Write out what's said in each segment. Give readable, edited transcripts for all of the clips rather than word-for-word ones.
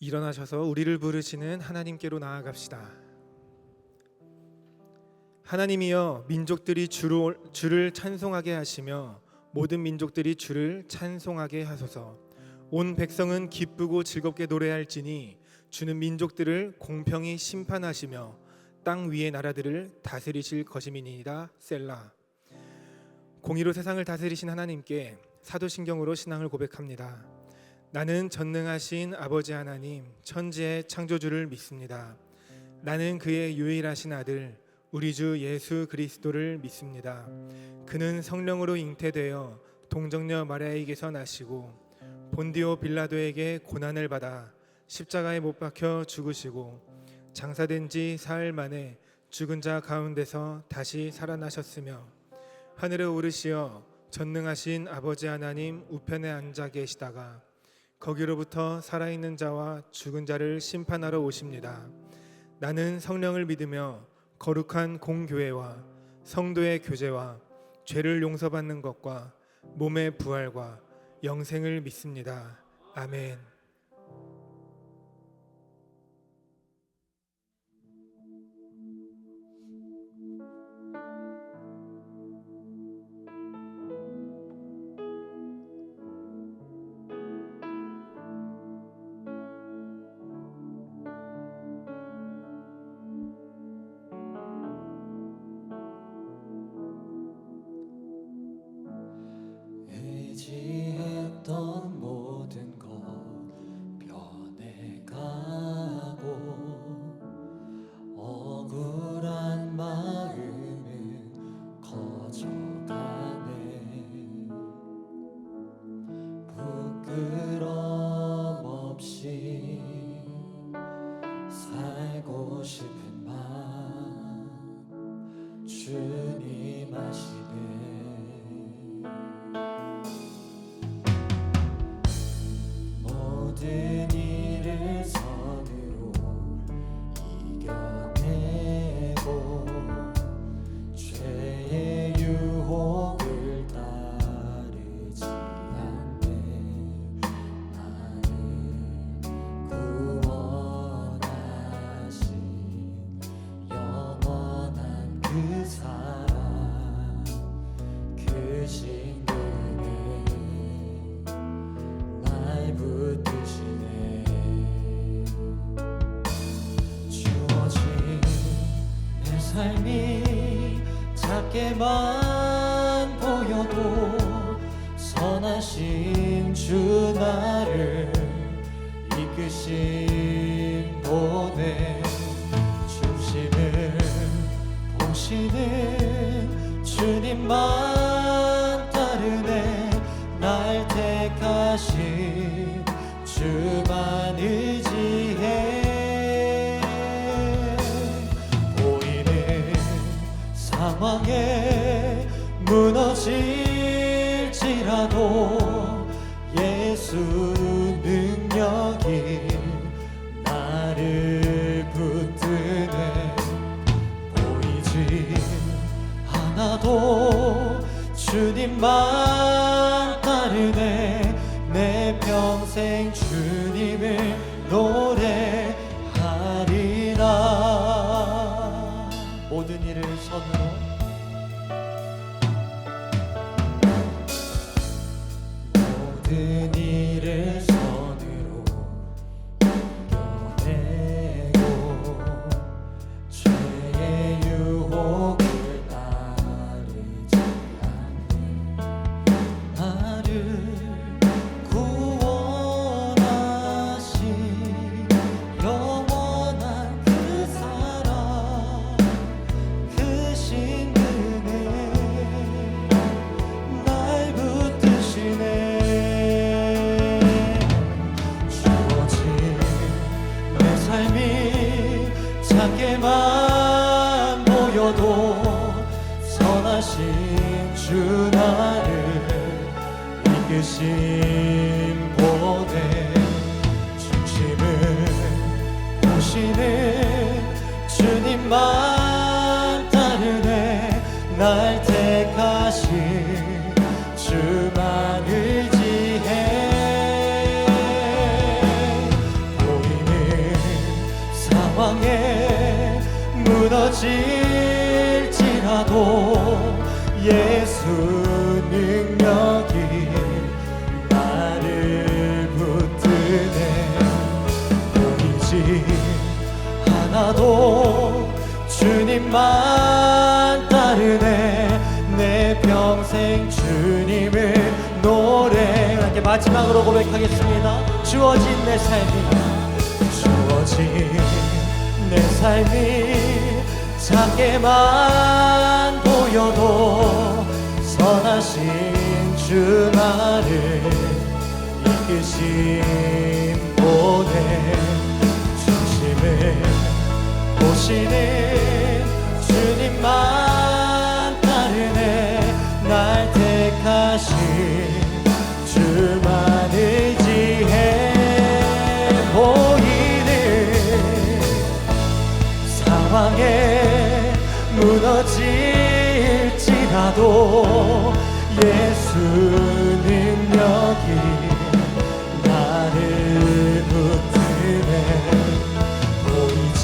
일어나셔서 우리를 부르시는 하나님께로 나아갑시다. 하나님이여, 민족들이 주를 찬송하게 하시며 모든 민족들이 주를 찬송하게 하소서. 온 백성은 기쁘고 즐겁게 노래할지니 주는 민족들을 공평히 심판하시며 땅 위의 나라들을 다스리실 것임이니이다. 셀라. 공의로 세상을 다스리신 하나님께 사도신경으로 신앙을 고백합니다. 나는 전능하신 아버지 하나님, 천지의 창조주를 믿습니다. 나는 그의 유일하신 아들 우리 주 예수 그리스도를 믿습니다. 그는 성령으로 잉태되어 동정녀 마리아에게서 나시고 본디오 빌라도에게 고난을 받아 십자가에 못 박혀 죽으시고 장사된 지 사흘 만에 죽은 자 가운데서 다시 살아나셨으며 하늘에 오르시어 전능하신 아버지 하나님 우편에 앉아 계시다가 거기로부터 살아있는 자와 죽은 자를 심판하러 오십니다. 나는 성령을 믿으며 거룩한 공교회와 성도의 교제와 죄를 용서받는 것과 몸의 부활과 영생을 믿습니다. 아멘. 의지했던 모든 것 변해가고 억울한 마음은 커져가네. 부끄럼 없이 살고 싶은 마음 주님 아시네. 모든 일을 선으로 이겨내고 죄의 유혹을 따르지 않네. 나를 구원하신 영원한 그 사랑 그 신들을 날 붙드시네. 주어진 내 삶이 작게만 보여도 선하신 주 나를 이끄신 보내. 중심을 보시는 주님만 따르네. 날 택하신 주만 의지해. 보이는 상황에 무너질지라도 예수 능력이 나를 붙드네. 보이지 않아도 주님만 따르네. 내 평생 주님을 노래하리라. 모든 일을 선으로 모든 일을 선으로 이겨내고 죄의 유혹을 따르지 않네. 나를 구원하신 영원한 그 사랑 그 신은혜 날 붙드시네. 주어진 내 삶이 작게만 보여도 선하신 주 나를 이끄신 보내. 중심을 보시는 주님만 따르네. 날 택하신 주만 의지해. 보이는 상황에 무너질지라도 예수 능력이 나를 붙드네. 보이지 않아도 주님만 따르네. 내 평생 주님을 노래. 함께 마지막으로 고백하겠습니다. 주어진 내 삶이 작게만 보여도 선하신 주 나를 이끄신 보내. 중심을 보시는 주님만 따르네. 날 택하신 주만 의지해. 보이는 상황에 무너질지라도 예수 능력이 나를 붙드네. 보이지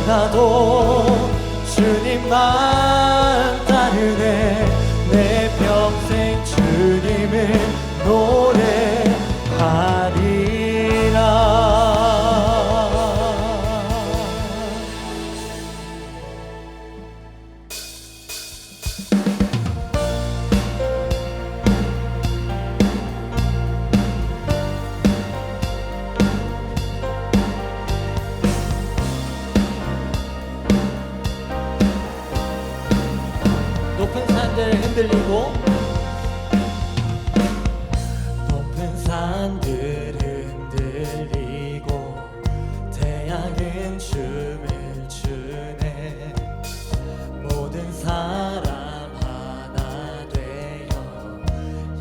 않아도 주님만 따르네. 내 평생 주님을 노래하리라. 높은 산들을 흔들리고 높은 산들 흔들리고 태양은 춤을 추네. 모든 사람 하나 되어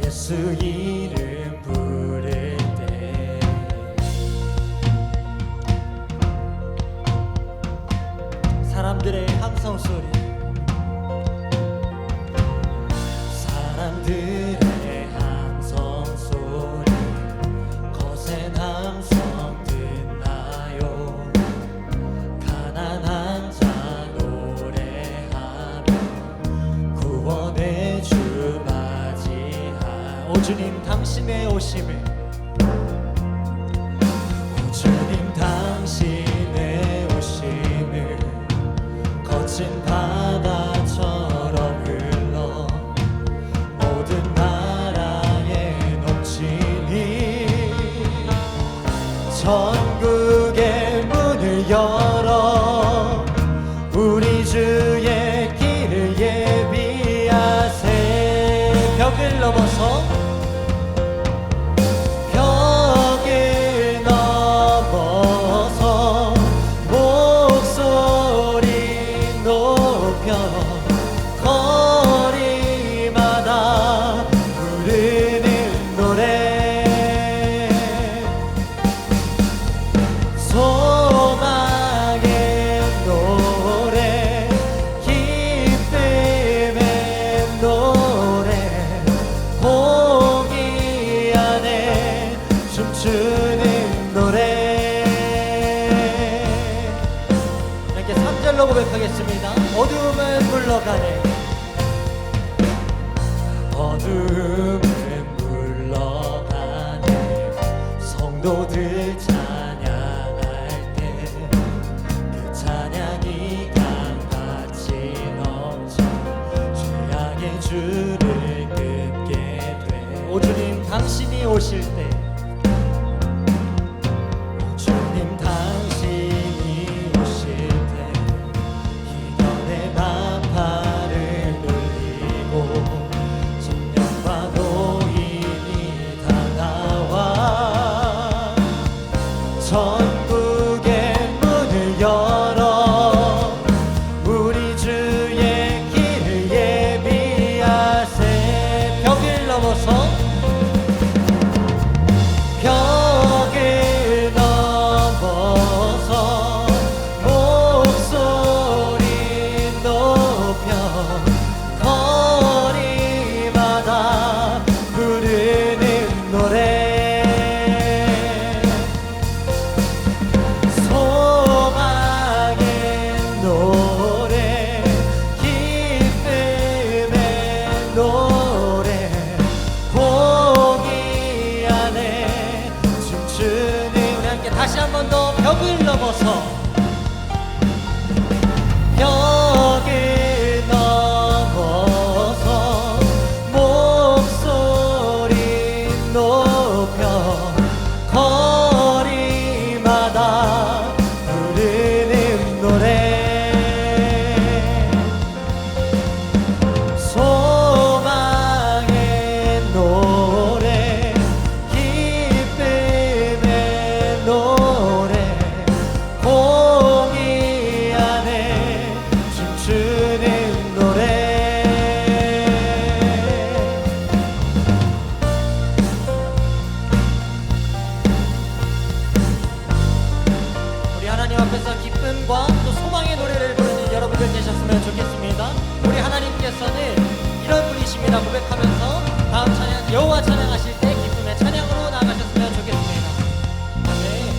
예수 이름 부를 때 사람들의 함성 소리, 사람들의 함성 소리, 거센 함성 듣나요? 가난한 자 노래하며 구원의 주 맞이하. 오 주님 당신의 오심을, 오 주님 당신의 오심을 거친 바다처럼 흘러 모든 나라에 넘치니. 천국의 문을 열어 우리 주의 길을 예비하세. 벽을 넘어서 목소리 높여 거리마다 부르는 노래. 소망의 노래, 기쁨의 노래, 공의 안에 춤추는 노래. 이렇게 3절로 고백하겠습니다. 어둠은 물러가네. 어둠은 물러가네. 성도들 찬양할 때 그 찬양이 강같이 넘쳐 죄악의 줄을 끊게 돼. 오 주님 당신이 오실 때, 오 주님 당신이 오실 때 희년의 나팔을 돌리고 청년과 노인이 다 나와 천국의 문을 열어 우리 주의 길을 예비하세. 벽을 넘어서 벽을 넘어서 목소리 높여 거리마다 부르는 노래. 함께 다시 한 번 더 벽을 넘어서 벽을 넘어서 목소리 높여 거리마다 부르는 노래 소망의 노래 기쁨의 노래 공의 안에 춤추는 노래 우리 하나님 앞에서 기쁨과 또 소망의 노래를 부르는 여러분들 되셨으면 좋겠습니다. 우리 하나님께서는 이런 분이십니다 고백하면서 다음 찬양 여호와 찬양하실 때 기쁨의 찬양으로 나가셨으면 좋겠습니다. 아멘.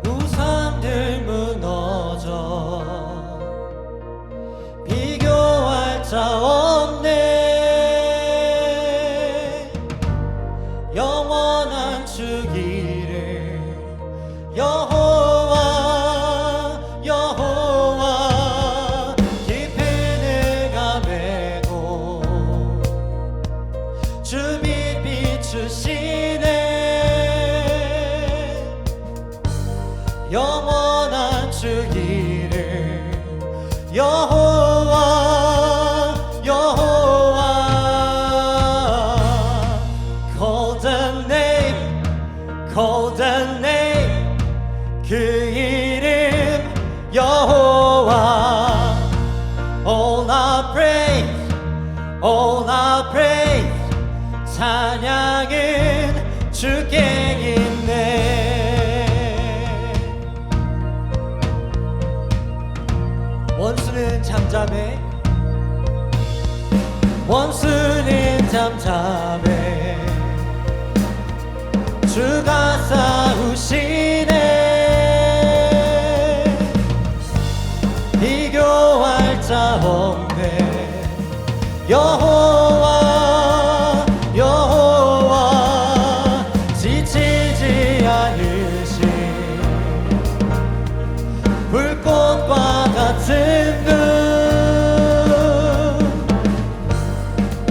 우상들 무너져 비교할 자 없네 영원한 주기를 여호와 여호와 깊은 해가 메고 주빛 비추시네 영원한 주기를 여호와 여호와 Call the name 그 이름 여호와 All our praise 찬양은 주께 있네 원수는 잠잠해 원수는 잠잠해 주가 싸우시네 비교할 자 없네 여호와 여호와 지치지 않으신 불꽃과 같은 눈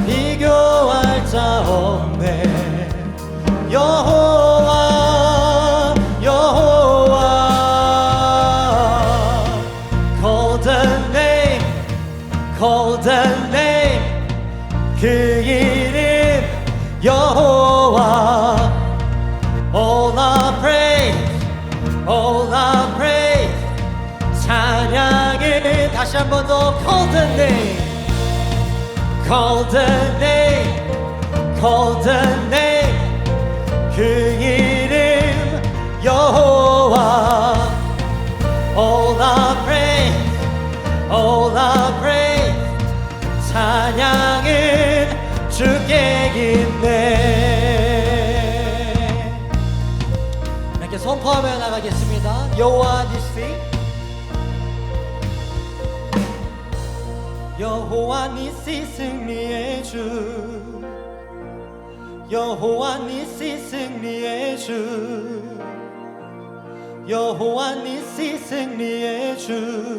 비교할 자 없네 여호와 여호와 Call the name 그 이름 여호와 All our praise 찬양을 다시 한 번 더 Call the name 그 이름 여호와 All our praise 찬양은 주께 있네 이렇게 선포하며 나가겠습니다. 여호와 니시 여호와 니시 승리의 주 여호와 니시 승리의 주 여호와 니시 승리의 주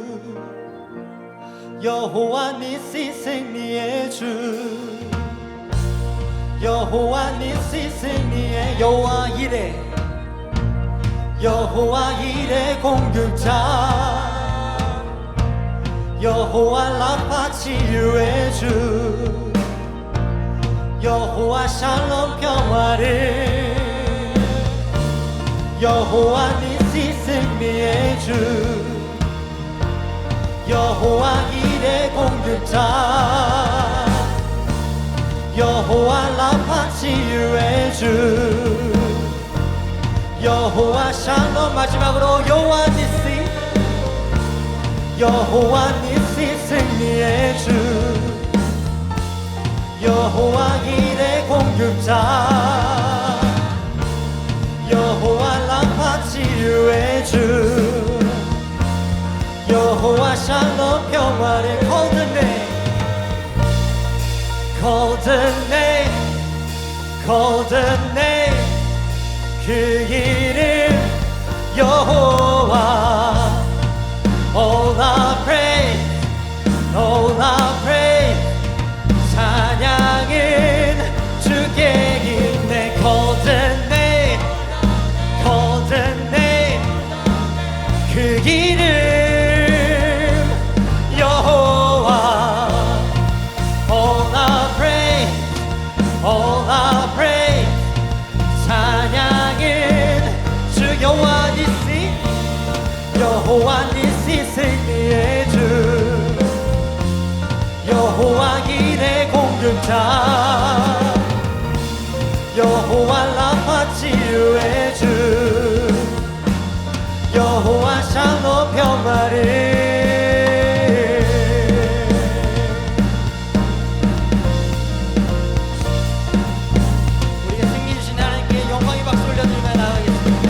여호와 니시 승리의 주 여호와 니시 승리의 여호와 이레 여호와 이레 공급자 여호와 라파 치유의 주 여호와 샬롬 평화를 여호와 니시 승리의 주 여호와 이레 공급자 여호와 라파 치유의 주 여호와 샬롬 마지막으로 여호와 니시 여호와 니시 승리의 주 여호와 일의 공급자 여호와 라파 치유의 주 여호와 샬롬 평화를 golden name 그 이름 여호와 all I pray 찬양은 주께 있네 golden name 그 이름 여호와 all I pray 찬양은 주 여호와 니시 승리의 주 여호와 일의 공급자 여호와 라파 치유의 주 여호와 샬롬 평화를 우리가 승리 주신 하나님께 영광의 박수 올려드리며 나아가겠습니다.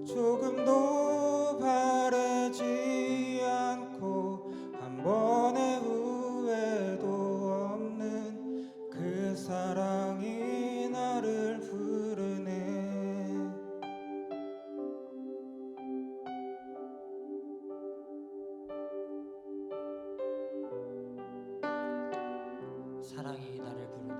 조금도 바래지 않고 한 번의 후회도 없는 그 사랑이 나를 부르네. 사랑이 나를 부르네.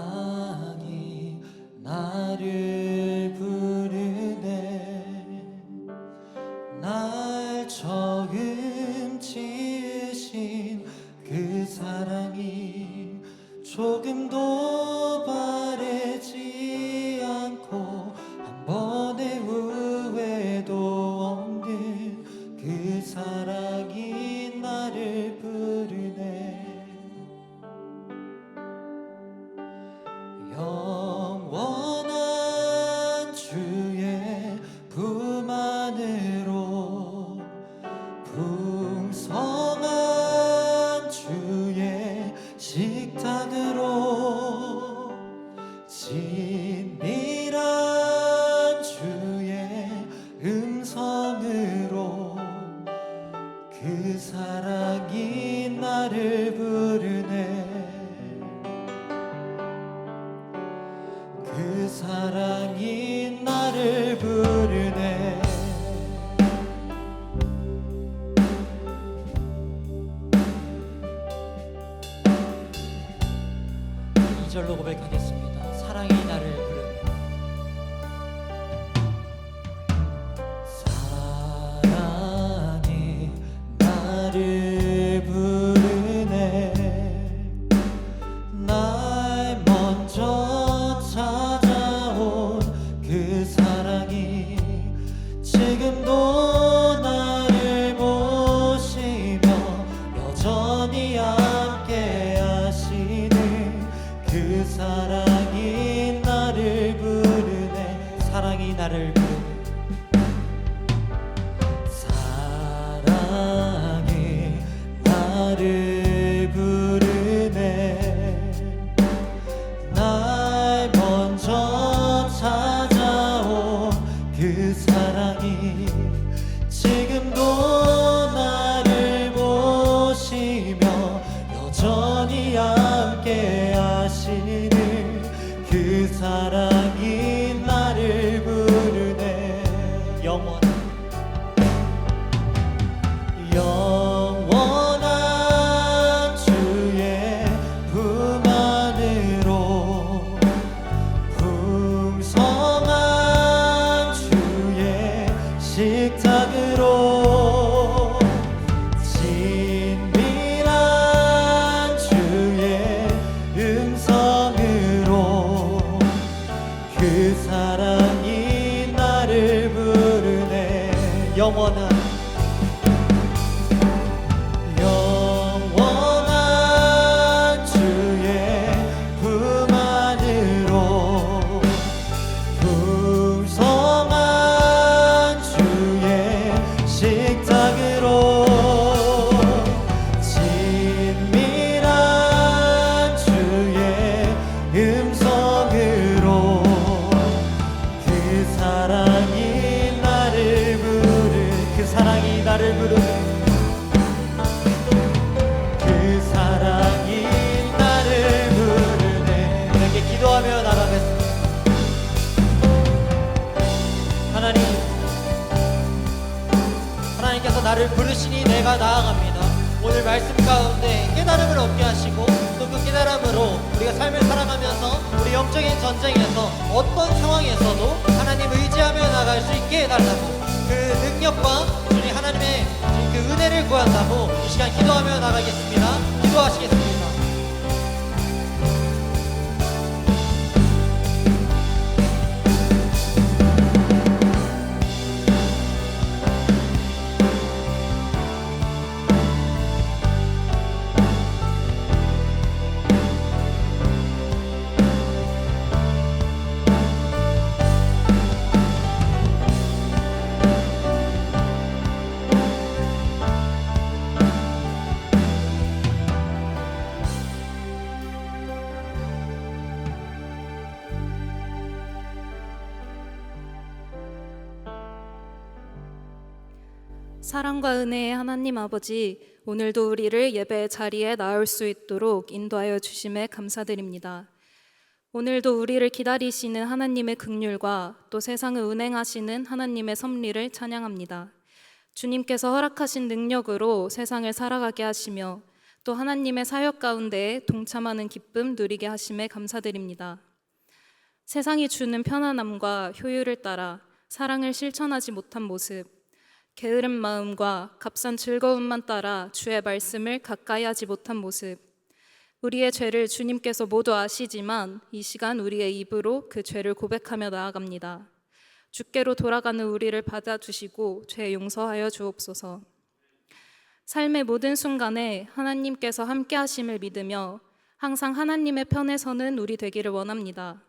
사랑이 나를 부르네. 날 처음 지으신 그 사랑이 조금도 바래지 않고 한 번의 후회도 없는 그 사랑이 나를 부르네. 영원한 주의 품 안으로 풍성한 주의 식탁으로 진밀한 주의 음성으로 그 사랑이 나를 부르네. 그 사랑이 나를 부르네. 2절로 고백하겠습니다. 사랑이 나를 부르네. 사랑이 나를 부르네. 날 먼저 찾아온 그 사랑이 지금도 나를 보시며 여전히 함께 하시는 그 사랑이 나를 부르네. 사랑이 나를 부르네. 사랑이 나를 부르네. 날 먼저 찾아온 그 사랑이 지금도 나를 보시며 여전히 함께 하시는 그 사랑이 나를 부르네. 식탁으로 친밀한 주의 음성으로 그 사랑이 나를 부르네. 영원한 주의 품 안으로 풍성한 주의 식탁으로 친밀한 주의 음성으로 그 사랑이 나를 부르네. 그 사랑이 나를 부르네. 그 사랑이 나를 부르네. 이렇게 기도하며 나가겠습니다. 하나님께서 나를 부르시니 내가 나아갑니다. 오늘 말씀 가운데 깨달음을 얻게 하시고 또 그 깨달음으로 우리가 삶을 살아가면서 우리 영적인 전쟁에서 어떤 상황에서도 하나님 의지하며 나갈 수 있게 해달라고, 그 능력과 주님 하나님의 그 은혜를 구한다고 이 시간 기도하며 나가겠습니다. 기도하시겠습니다. 사랑과 은혜의 하나님 아버지, 오늘도 우리를 예배의 자리에 나올 수 있도록 인도하여 주심에 감사드립니다. 오늘도 우리를 기다리시는 하나님의 긍휼과 또 세상을 운행하시는 하나님의 섭리를 찬양합니다. 주님께서 허락하신 능력으로 세상을 살아가게 하시며 또 하나님의 사역 가운데 동참하는 기쁨 누리게 하심에 감사드립니다. 세상이 주는 편안함과 효율을 따라 사랑을 실천하지 못한 모습, 게으른 마음과 값싼 즐거움만 따라 주의 말씀을 가까이 하지 못한 모습, 우리의 죄를 주님께서 모두 아시지만 이 시간 우리의 입으로 그 죄를 고백하며 나아갑니다. 주께로 돌아가는 우리를 받아주시고 죄 용서하여 주옵소서. 삶의 모든 순간에 하나님께서 함께 하심을 믿으며 항상 하나님의 편에 서는 우리 되기를 원합니다.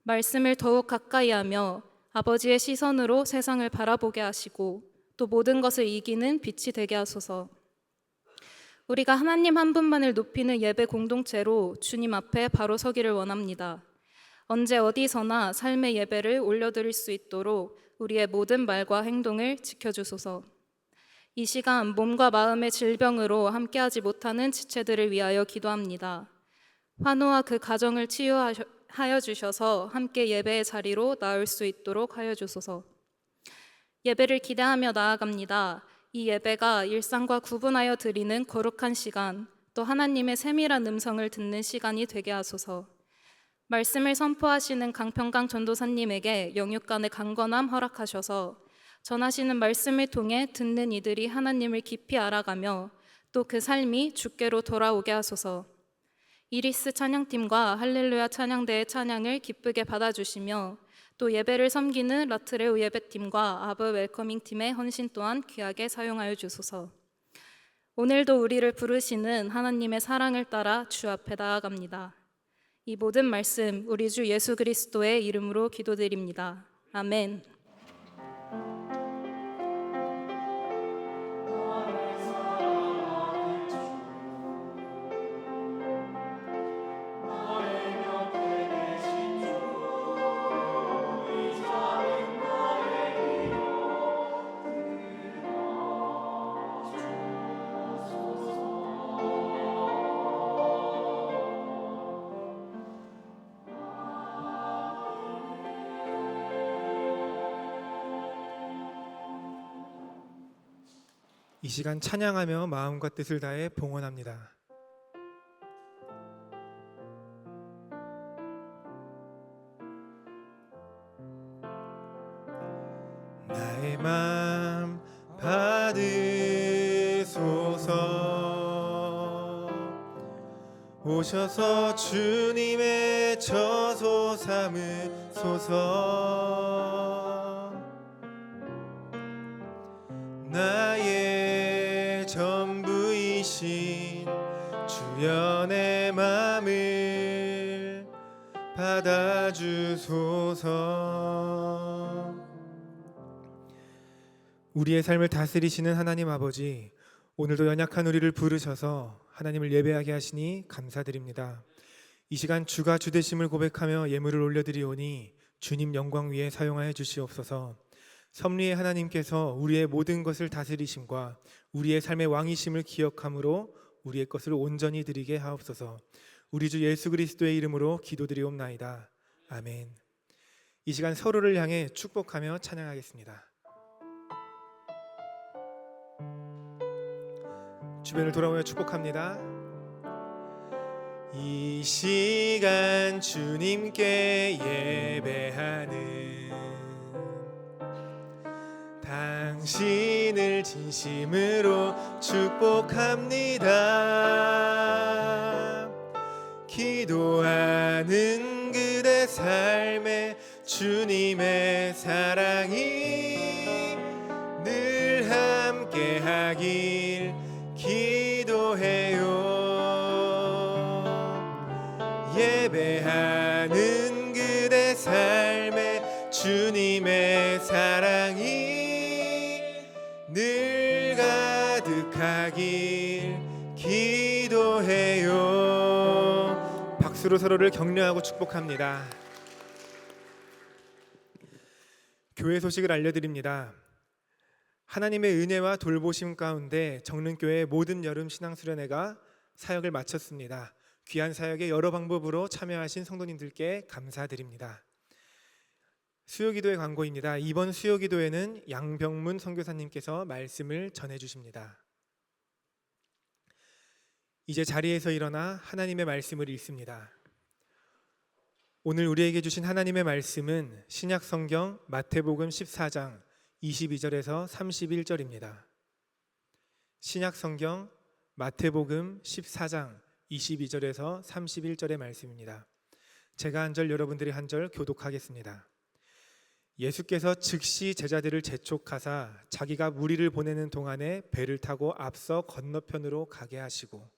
말씀을 더욱 가까이 하며 아버지의 시선으로 세상을 바라보게 하시고 또 모든 것을 이기는 빛이 되게 하소서. 우리가 하나님 한 분만을 높이는 예배 공동체로 주님 앞에 바로 서기를 원합니다. 언제 어디서나 삶의 예배를 올려드릴 수 있도록 우리의 모든 말과 행동을 지켜주소서. 이 시간 몸과 마음의 질병으로 함께하지 못하는 지체들을 위하여 기도합니다. 환우와 그 가정을 치유하여 주셔서 함께 예배의 자리로 나올 수 있도록 하여 주소서. 예배를 기대하며 나아갑니다. 이 예배가 일상과 구분하여 드리는 거룩한 시간, 또 하나님의 세밀한 음성을 듣는 시간이 되게 하소서. 말씀을 선포하시는 강평강 전도사님에게 영육간의 강건함 허락하셔서 전하시는 말씀을 통해 듣는 이들이 하나님을 깊이 알아가며 또 그 삶이 주께로 돌아오게 하소서. 이리스 찬양팀과 할렐루야 찬양대의 찬양을 기쁘게 받아주시며 또 예배를 섬기는 라트레오 예배팀과 아브 웰커밍팀의 헌신 또한 귀하게 사용하여 주소서. 오늘도 우리를 부르시는 하나님의 사랑을 따라 주 앞에 나아갑니다. 이 모든 말씀 우리 주 예수 그리스도의 이름으로 기도드립니다. 아멘. 이 시간 찬양하며 마음과 뜻을 다해 봉헌합니다. 나의 맘 받으소서. 오셔서 주님의 저소 삼으소서. 나의 전부이신 주여 내 맘을 받아주소서. 우리의 삶을 다스리시는 하나님 아버지, 오늘도 연약한 우리를 부르셔서 하나님을 예배하게 하시니 감사드립니다. 이 시간 주가 주되심을 고백하며 예물을 올려드리오니 주님 영광 위에 사용하여 주시옵소서. 섭리의 하나님께서 우리의 모든 것을 다스리심과 우리의 삶의 왕이심을 기억함으로 우리의 것을 온전히 드리게 하옵소서. 우리 주 예수 그리스도의 이름으로 기도드리옵나이다. 아멘. 이 시간 서로를 향해 축복하며 찬양하겠습니다. 주변을 돌아보며 축복합니다. 이 시간 주님께 예배하는 당신을 진심으로 축복합니다. 기도하는 그대 삶에 주님의 사랑이 늘 함께하길 기도해요. 예배하는 그대 삶에 주님의 사랑이 늘 가득하길 기도해요. 박수로 서로를 격려하고 축복합니다. 교회 소식을 알려드립니다. 하나님의 은혜와 돌보심 가운데 정릉교회 모든 여름 신앙수련회가 사역을 마쳤습니다. 귀한 사역에 여러 방법으로 참여하신 성도님들께 감사드립니다. 수요기도의 광고입니다. 이번 수요기도에는 양병문 선교사님께서 말씀을 전해주십니다. 이제 자리에서 일어나 하나님의 말씀을 읽습니다. 오늘 우리에게 주신 하나님의 말씀은 신약성경 마태복음 14장 22절에서 31절입니다. 신약성경 마태복음 14장 22절에서 31절의 말씀입니다. 제가 한 절, 여러분들이 한 절 교독하겠습니다. 예수께서 즉시 제자들을 재촉하사 자기가 무리를 보내는 동안에 배를 타고 앞서 건너편으로 가게 하시고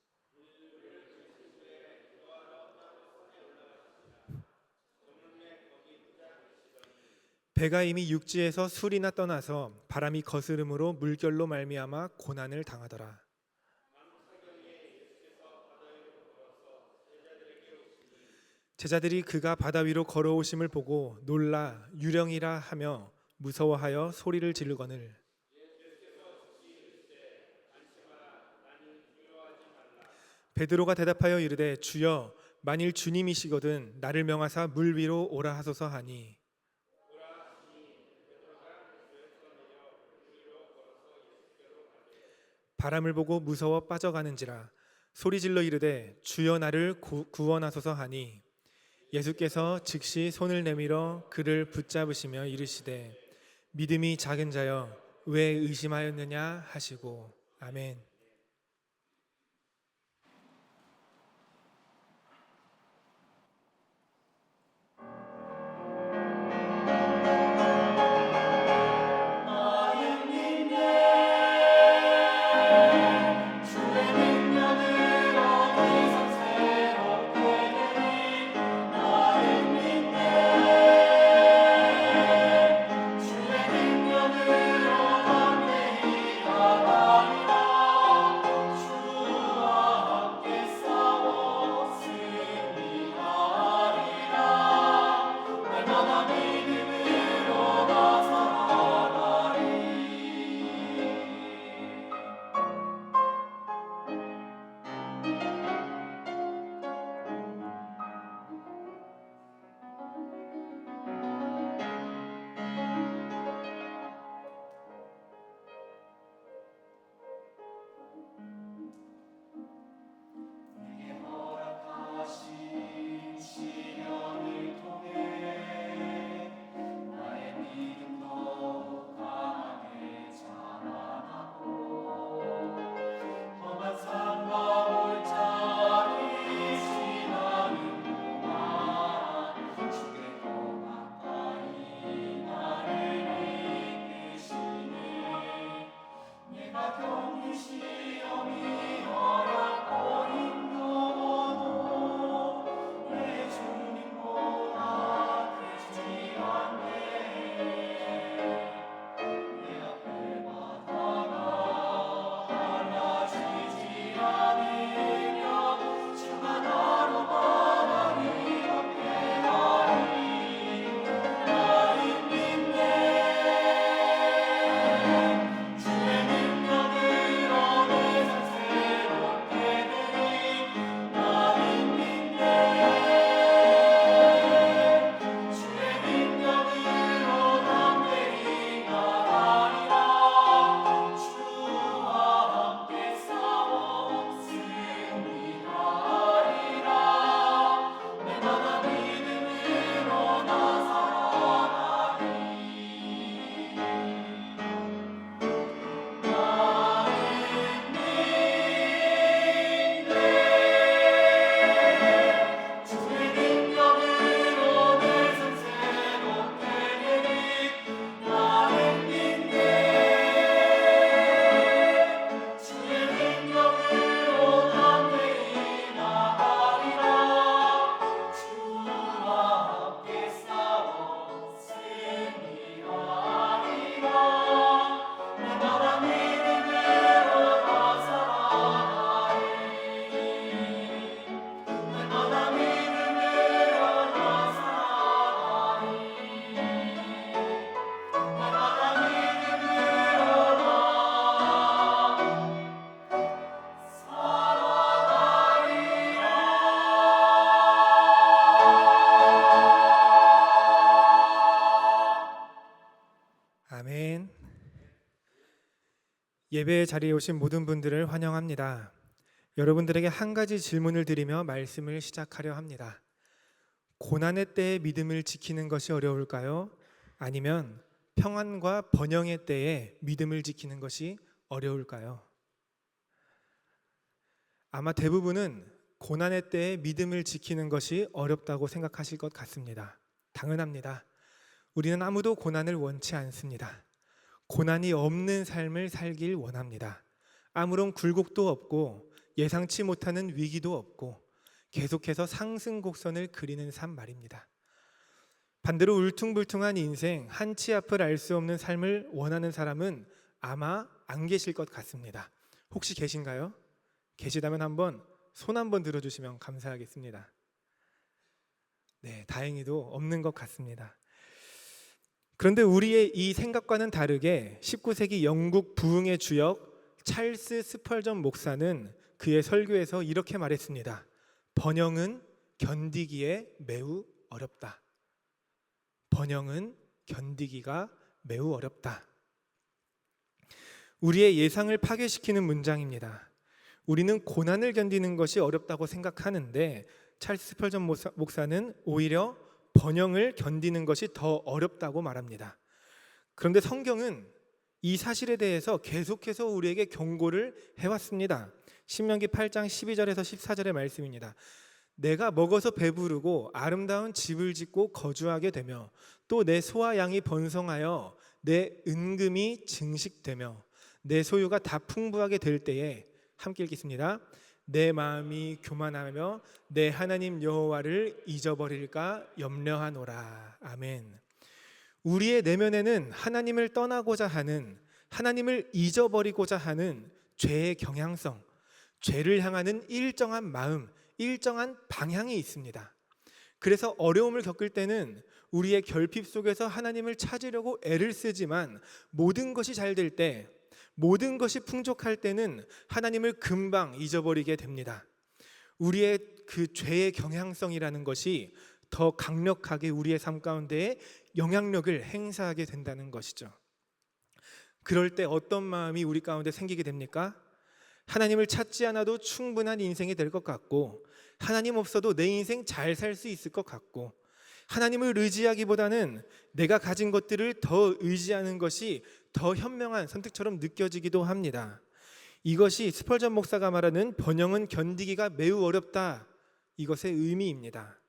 배가 이미 육지에서 술이나 떠나서 바람이 거스름으로 물결로 말미암아 고난을 당하더라. 제자들이 그가 바다 위로 걸어오심을 보고 놀라 유령이라 하며 무서워하여 소리를 지르거늘 베드로가 대답하여 이르되 주여 만일 주님이시거든 나를 명하사 물 위로 오라 하소서 하니 바람을 보고 무서워 빠져가는지라 소리질러 이르되 주여 나를 구원하소서 하니 예수께서 즉시 손을 내밀어 그를 붙잡으시며 이르시되 믿음이 작은 자여 왜 의심하였느냐 하시고 아멘. 예배의 자리에 오신 모든 분들을 환영합니다. 여러분들에게 한 가지 질문을 드리며 말씀을 시작하려 합니다. 고난의 때에 믿음을 지키는 것이 어려울까요? 아니면 평안과 번영의 때에 믿음을 지키는 것이 어려울까요? 아마 대부분은 고난의 때에 믿음을 지키는 것이 어렵다고 생각하실 것 같습니다. 당연합니다. 우리는 아무도 고난을 원치 않습니다. 고난이 없는 삶을 살길 원합니다. 아무런 굴곡도 없고 예상치 못하는 위기도 없고 계속해서 상승 곡선을 그리는 삶 말입니다. 반대로 울퉁불퉁한 인생, 한치 앞을 알 수 없는 삶을 원하는 사람은 아마 안 계실 것 같습니다. 혹시 계신가요? 계시다면 손 한번 들어주시면 감사하겠습니다. 네, 다행히도 없는 것 같습니다. 그런데 우리의 이 생각과는 다르게 19세기 영국 부흥의 주역 찰스 스펄전 목사는 그의 설교에서 이렇게 말했습니다. 번영은 견디기에 매우 어렵다. 번영은 견디기가 매우 어렵다. 우리의 예상을 파괴시키는 문장입니다. 우리는 고난을 견디는 것이 어렵다고 생각하는데 찰스 스펄전 목사는 오히려 번영을 견디는 것이 더 어렵다고 말합니다. 그런데 성경은 이 사실에 대해서 계속해서 우리에게 경고를 해왔습니다. 신명기 8장 12절에서 14절의 말씀입니다. 내가 먹어서 배부르고 아름다운 집을 짓고 거주하게 되며 또 내 소와 양이 번성하여 내 은금이 증식되며 내 소유가 다 풍부하게 될 때에 함께 읽겠습니다. 내 마음이 교만하며 내 하나님 여호와를 잊어버릴까 염려하노라. 아멘. 우리의 내면에는 하나님을 떠나고자 하는, 하나님을 잊어버리고자 하는 죄의 경향성, 죄를 향하는 일정한 마음, 일정한 방향이 있습니다. 그래서 어려움을 겪을 때는 우리의 결핍 속에서 하나님을 찾으려고 애를 쓰지만 모든 것이 잘 될 때, 모든 것이 풍족할 때는 하나님을 금방 잊어버리게 됩니다. 우리의 그 죄의 경향성이라는 것이 더 강력하게 우리의 삶 가운데에 영향력을 행사하게 된다는 것이죠. 그럴 때 어떤 마음이 우리 가운데 생기게 됩니까? 하나님을 찾지 않아도 충분한 인생이 될 것 같고, 하나님 없어도 내 인생 잘 살 수 있을 것 같고, 하나님을 의지하기보다는 내가 가진 것들을 더 의지하는 것이 더 현명한 선택처럼 느껴지기도 합니다. 이것이 스펄전 목사가 말하는 번영은 견디기가 매우 어렵다, 이것의 의미입니다.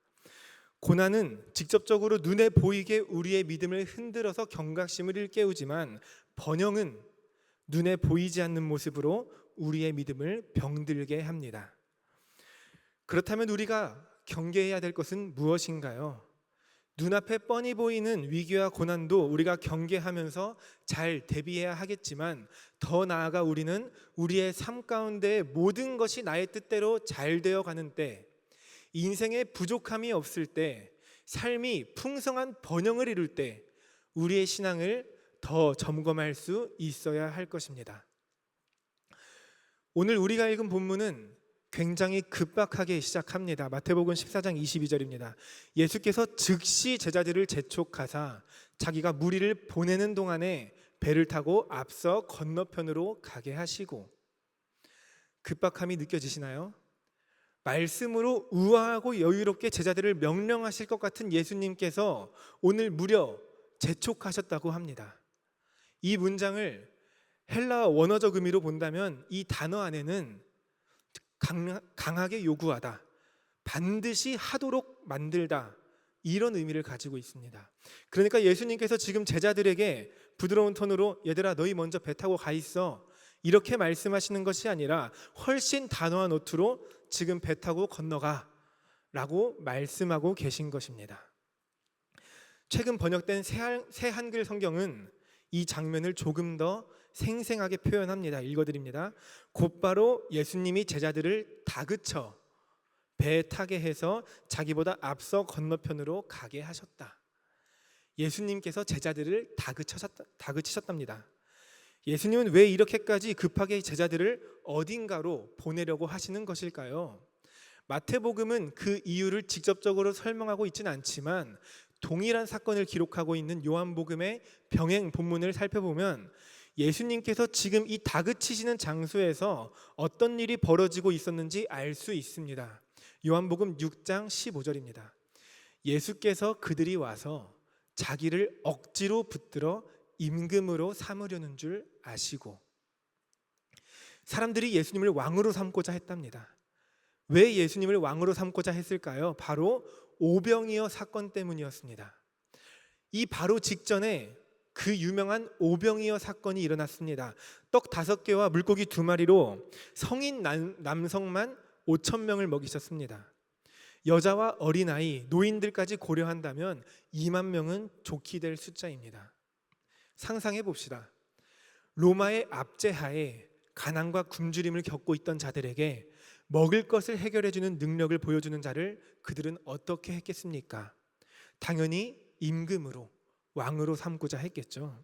고난은 직접적으로 눈에 보이게 우리의 믿음을 흔들어서 경각심을 일깨우지만, 번영은 눈에 보이지 않는 모습으로 우리의 믿음을 병들게 합니다. 그렇다면 우리가 경계해야 될 것은 무엇인가요? 눈앞에 뻔히 보이는 위기와 고난도 우리가 경계하면서 잘 대비해야 하겠지만, 더 나아가 우리는 우리의 삶 가운데 모든 것이 나의 뜻대로 잘 되어가는 때, 인생에 부족함이 없을 때, 삶이 풍성한 번영을 이룰 때 우리의 신앙을 더 점검할 수 있어야 할 것입니다. 오늘 우리가 읽은 본문은 굉장히 급박하게 시작합니다. 마태복음 14장 22절입니다. 예수께서 즉시 제자들을 재촉하사 자기가 무리를 보내는 동안에 배를 타고 앞서 건너편으로 가게 하시고. 급박함이 느껴지시나요? 말씀으로 우아하고 여유롭게 제자들을 명령하실 것 같은 예수님께서 오늘 무려 재촉하셨다고 합니다. 이 문장을 헬라어 원어적 의미로 본다면 이 단어 안에는 강하게 요구하다, 반드시 하도록 만들다, 이런 의미를 가지고 있습니다. 그러니까 예수님께서 지금 제자들에게 부드러운 톤으로 얘들아 너희 먼저 배 타고 가 있어, 이렇게 말씀하시는 것이 아니라 훨씬 단호한 어투로 지금 배 타고 건너가 라고 말씀하고 계신 것입니다. 최근 번역된 새 한글 성경은 이 장면을 조금 더 생생하게 표현합니다. 읽어드립니다. 곧바로 예수님이 제자들을 다그쳐 배에 타게 해서 자기보다 앞서 건너편으로 가게 하셨다. 예수님께서 제자들을 다그치셨답니다. 예수님은 왜 이렇게까지 급하게 제자들을 어딘가로 보내려고 하시는 것일까요? 마태복음은 그 이유를 직접적으로 설명하고 있지는 않지만 동일한 사건을 기록하고 있는 요한복음의 병행 본문을 살펴보면 예수님께서 지금 이 다그치시는 장소에서 어떤 일이 벌어지고 있었는지 알 수 있습니다. 요한복음 6장 15절입니다. 예수께서 그들이 와서 자기를 억지로 붙들어 임금으로 삼으려는 줄 아시고, 사람들이 예수님을 왕으로 삼고자 했답니다. 왜 예수님을 왕으로 삼고자 했을까요? 바로 오병이어 사건 때문이었습니다. 이 바로 직전에 그 유명한 오병이어 사건이 일어났습니다. 떡 5개와 물고기 2마리로 성인 남성만 5,000명을 먹이셨습니다. 여자와 어린아이, 노인들까지 고려한다면 2만 명은 좋게 될 숫자입니다. 상상해 봅시다. 로마의 압제하에 가난과 굶주림을 겪고 있던 자들에게 먹을 것을 해결해주는 능력을 보여주는 자를 그들은 어떻게 했겠습니까? 당연히 임금으로, 왕으로 삼고자 했겠죠.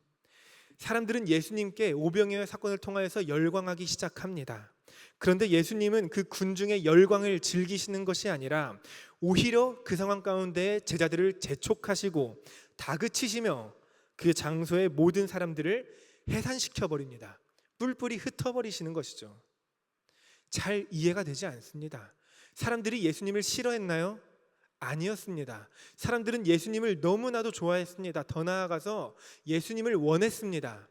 사람들은 예수님께 오병이어 사건을 통하여서 열광하기 시작합니다. 그런데 예수님은 그 군중의 열광을 즐기시는 것이 아니라 오히려 그 상황 가운데 제자들을 재촉하시고 다그치시며 그 장소의 모든 사람들을 해산시켜 버립니다. 뿔뿔이 흩어버리시는 것이죠. 잘 이해가 되지 않습니다. 사람들이 예수님을 싫어했나요? 아니었습니다. 사람들은 예수님을 너무나도 좋아했습니다. 더 나아가서 예수님을 원했습니다.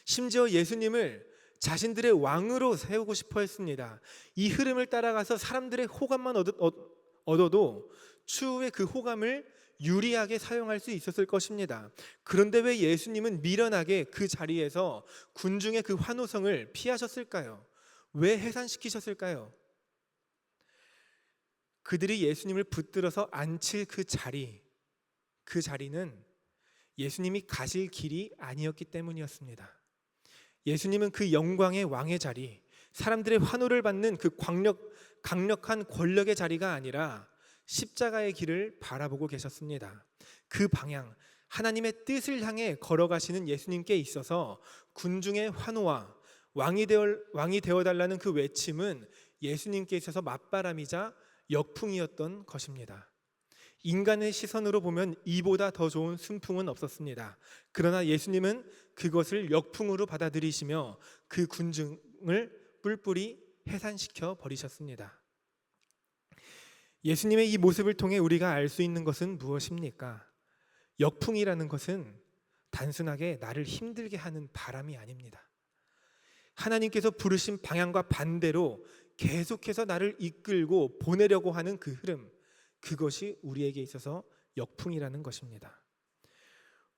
심지어 예수님을 자신들의 왕으로 세우고 싶어 했습니다. 이 흐름을 따라가서 사람들의 호감만 얻어도 추후에 그 호감을 유리하게 사용할 수 있었을 것입니다. 그런데 왜 예수님은 미련하게 그 자리에서 군중의 그 환호성을 피하셨을까요? 왜 해산시키셨을까요? 그들이 예수님을 붙들어서 앉힐 그 자리는 예수님이 가실 길이 아니었기 때문이었습니다. 예수님은 그 영광의 왕의 자리, 사람들의 환호를 받는 그 강력한 권력의 자리가 아니라 십자가의 길을 바라보고 계셨습니다. 그 방향, 하나님의 뜻을 향해 걸어가시는 예수님께 있어서 군중의 환호와 왕이 되어달라는 그 외침은 예수님께 있어서 맞바람이자 역풍이었던 것입니다. 인간의 시선으로 보면 이보다 더 좋은 순풍은 없었습니다. 그러나 예수님은 그것을 역풍으로 받아들이시며 그 군중을 뿔뿔이 해산시켜 버리셨습니다. 예수님의 이 모습을 통해 우리가 알 수 있는 것은 무엇입니까? 역풍이라는 것은 단순하게 나를 힘들게 하는 바람이 아닙니다. 하나님께서 부르신 방향과 반대로 계속해서 나를 이끌고 보내려고 하는 그 흐름, 그것이 우리에게 있어서 역풍이라는 것입니다.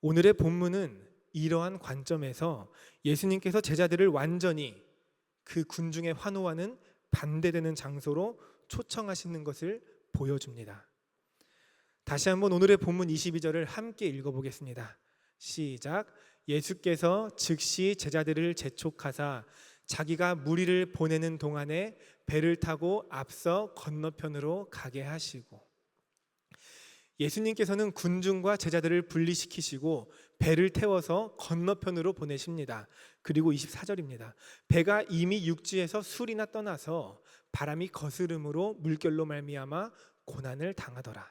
오늘의 본문은 이러한 관점에서 예수님께서 제자들을 완전히 그 군중의 환호와는 반대되는 장소로 초청하시는 것을 보여줍니다. 다시 한번 오늘의 본문 22절을 함께 읽어보겠습니다. 시작. 예수께서 즉시 제자들을 재촉하사 자기가 무리를 보내는 동안에 배를 타고 앞서 건너편으로 가게 하시고, 예수님께서는 군중과 제자들을 분리시키시고 배를 태워서 건너편으로 보내십니다. 그리고 24절입니다. 배가 이미 육지에서 술이나 떠나서 바람이 거스름으로 물결로 말미암아 고난을 당하더라.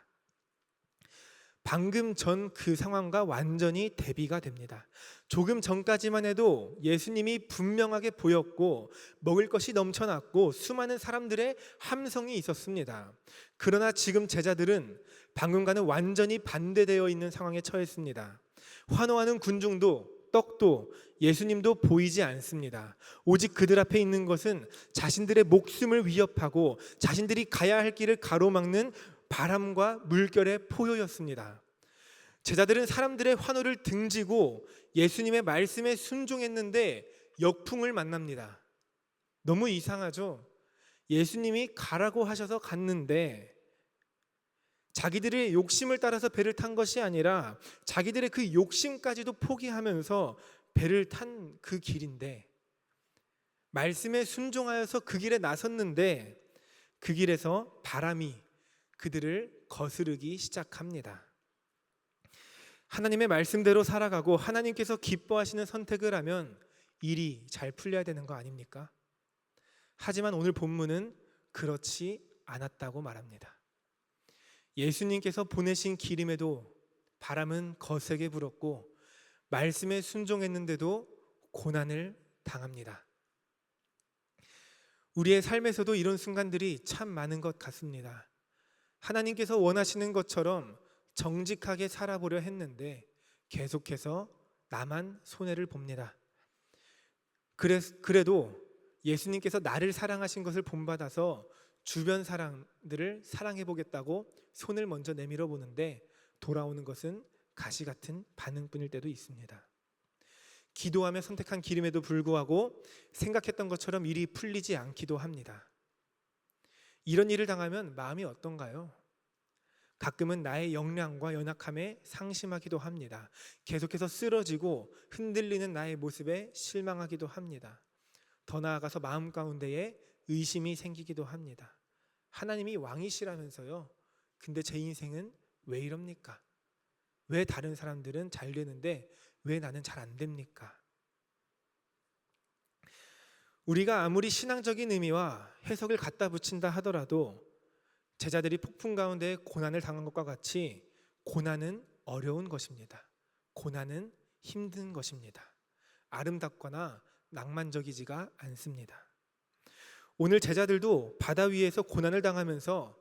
방금 전 그 상황과 완전히 대비가 됩니다. 조금 전까지만 해도 예수님이 분명하게 보였고 먹을 것이 넘쳐났고 수많은 사람들의 함성이 있었습니다. 그러나 지금 제자들은 방금과는 완전히 반대되어 있는 상황에 처했습니다. 환호하는 군중도 떡도 예수님도 보이지 않습니다. 오직 그들 앞에 있는 것은 자신들의 목숨을 위협하고 자신들이 가야 할 길을 가로막는 바람과 물결의 포효였습니다. 제자들은 사람들의 환호를 등지고 예수님의 말씀에 순종했는데 역풍을 만납니다. 너무 이상하죠? 예수님이 가라고 하셔서 갔는데 자기들의 욕심을 따라서 배를 탄 것이 아니라 자기들의 그 욕심까지도 포기하면서 배를 탄 그 길인데, 말씀에 순종하여서 그 길에 나섰는데 그 길에서 바람이 그들을 거스르기 시작합니다. 하나님의 말씀대로 살아가고 하나님께서 기뻐하시는 선택을 하면 일이 잘 풀려야 되는 거 아닙니까? 하지만 오늘 본문은 그렇지 않았다고 말합니다. 예수님께서 보내신 길임에도 바람은 거세게 불었고 말씀에 순종했는데도 고난을 당합니다. 우리의 삶에서도 이런 순간들이 참 많은 것 같습니다. 하나님께서 원하시는 것처럼 정직하게 살아보려 했는데 계속해서 나만 손해를 봅니다. 그래도 예수님께서 나를 사랑하신 것을 본받아서 주변 사람들을 사랑해 보겠다고 손을 먼저 내밀어 보는데 돌아오는 것은 가시 같은 반응뿐일 때도 있습니다. 기도하며 선택한 길임에도 불구하고 생각했던 것처럼 일이 풀리지 않기도 합니다. 이런 일을 당하면 마음이 어떤가요? 가끔은 나의 역량과 연약함에 상심하기도 합니다. 계속해서 쓰러지고 흔들리는 나의 모습에 실망하기도 합니다. 더 나아가서 마음 가운데에 의심이 생기기도 합니다. 하나님이 왕이시라면서요. 근데 제 인생은 왜 이럽니까? 왜 다른 사람들은 잘 되는데 왜 나는 잘 안 됩니까? 우리가 아무리 신앙적인 의미와 해석을 갖다 붙인다 하더라도 제자들이 폭풍 가운데 고난을 당한 것과 같이 고난은 어려운 것입니다. 고난은 힘든 것입니다. 아름답거나 낭만적이지가 않습니다. 오늘 제자들도 바다 위에서 고난을 당하면서